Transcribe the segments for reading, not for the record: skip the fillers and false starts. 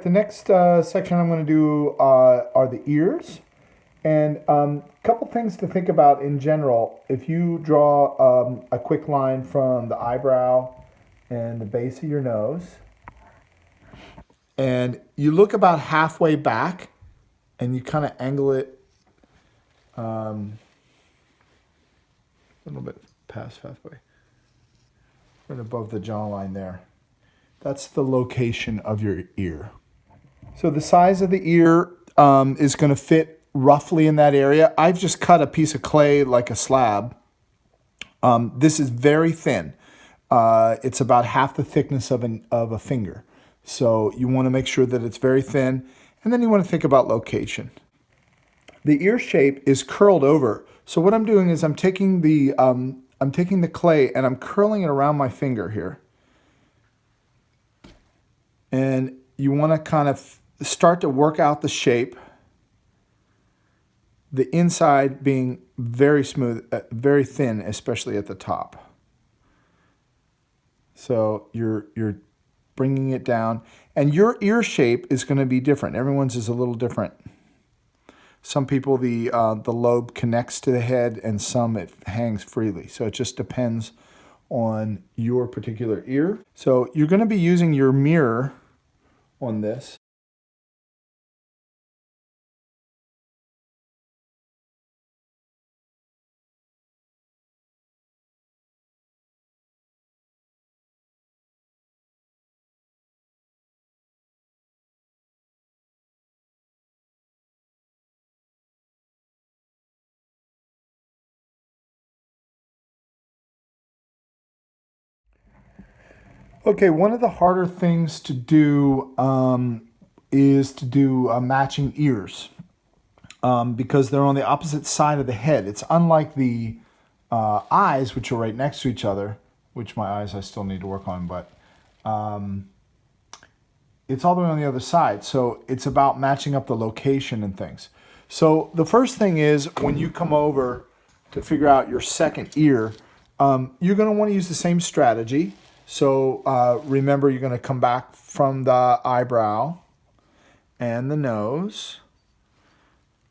the next section I'm going to do are the ears. And a couple things to think about in general. If you draw a quick line from the eyebrow and the base of your nose, and you look about halfway back, and you kind of angle it a little bit past halfway, right above the jawline there. That's the location of your ear. So the size of the ear is going to fit roughly in that area. I've just cut a piece of clay like a slab. This is very thin. It's about half the thickness of a finger. So you want to make sure that it's very thin, and then you want to think about location. The ear shape is curled over. So what I'm doing is I'm taking the clay and I'm curling it around my finger here. And you want to kind of start to work out the shape. The inside being very smooth, very thin, especially at the top. So you're bringing it down, and your ear shape is going to be different. Everyone's is a little different. Some people the lobe connects to the head, and some it hangs freely. So it just depends on your particular ear. So you're going to be using your mirror on this. Okay, one of the harder things to do is to do matching ears because they're on the opposite side of the head. It's unlike the eyes, which are right next to each other, which my eyes I still need to work on, but it's all the way on the other side. So it's about matching up the location and things. So the first thing is when you come over to figure out your second ear, you're going to want to use the same strategy. So remember, you're going to come back from the eyebrow and the nose,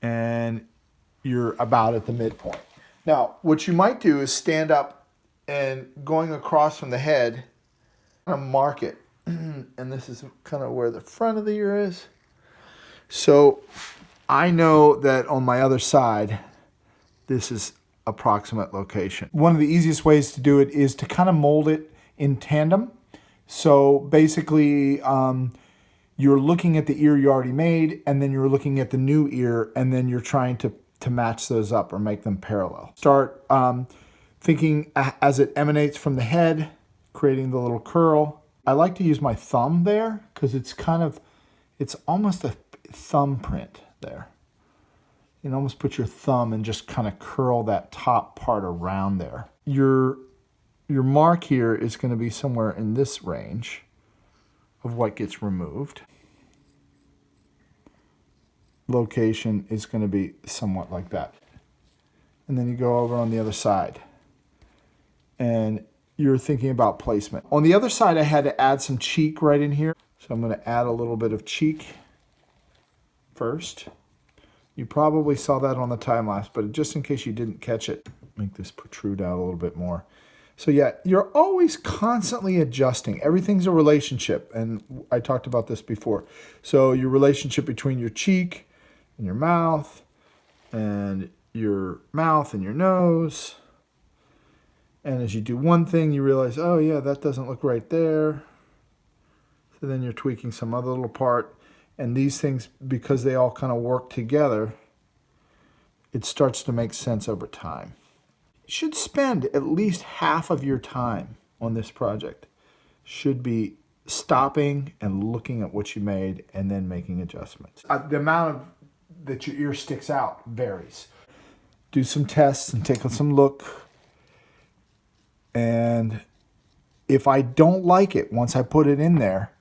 and you're about at the midpoint. Now, what you might do is stand up and going across from the head, kind of mark it. And this is kind of where the front of the ear is. So I know that on my other side, this is approximate location. One of the easiest ways to do it is to kind of mold it in tandem. So basically, you're looking at the ear you already made, and then you're looking at the new ear, and then you're trying to match those up or make them parallel. Start thinking as it emanates from the head, creating the little curl. I like to use my thumb there because it's almost a thumbprint there. You can almost put your thumb and just kind of curl that top part around there. Your mark here is going to be somewhere in this range of what gets removed. Location is going to be somewhat like that. And then you go over on the other side. And you're thinking about placement. On the other side, I had to add some cheek right in here. So I'm going to add a little bit of cheek first. You probably saw that on the time lapse, but just in case you didn't catch it, make this protrude out a little bit more. So yeah, you're always constantly adjusting. Everything's a relationship, and I talked about this before. So your relationship between your cheek and your mouth and your nose. And as you do one thing, you realize, oh yeah, that doesn't look right there. So then you're tweaking some other little part. And these things, because they all kind of work together, it starts to make sense over time. You should spend at least half of your time on this project. Should be stopping and looking at what you made and then making adjustments. The amount that your ear sticks out varies. Do some tests and take some look. And if I don't like it, once I put it in there,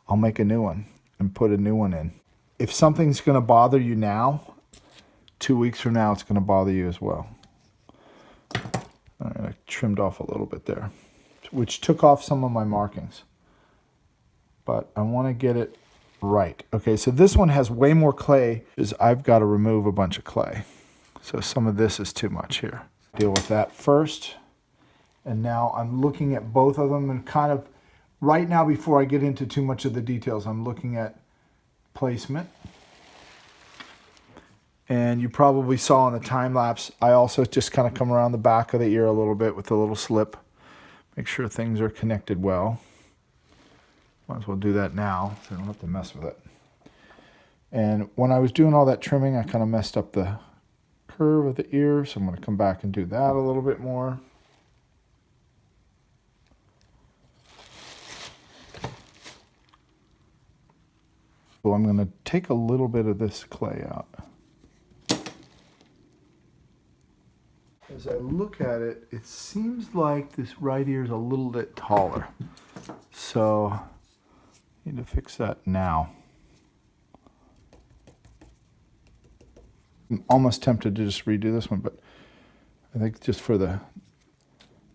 I'll make a new one and put a new one in. If something's going to bother you now, 2 weeks from now, it's going to bother you as well. All right, I trimmed off a little bit there, which took off some of my markings. But I want to get it right. Okay, so this one has way more clay, is I've got to remove a bunch of clay. So some of this is too much here. Deal with that first. And now I'm looking at both of them and kind of, right now before I get into too much of the details, I'm looking at placement. And you probably saw in the time lapse, I also just kind of come around the back of the ear a little bit with a little slip. Make sure things are connected well. Might as well do that now so I don't have to mess with it. And when I was doing all that trimming, I kind of messed up the curve of the ear, so I'm going to come back and do that a little bit more. So I'm going to take a little bit of this clay out. As I look at it, it seems like this right ear is a little bit taller. So I need to fix that now. I'm almost tempted to just redo this one, but I think just for the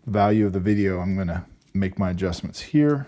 value of the video, I'm going to make my adjustments here.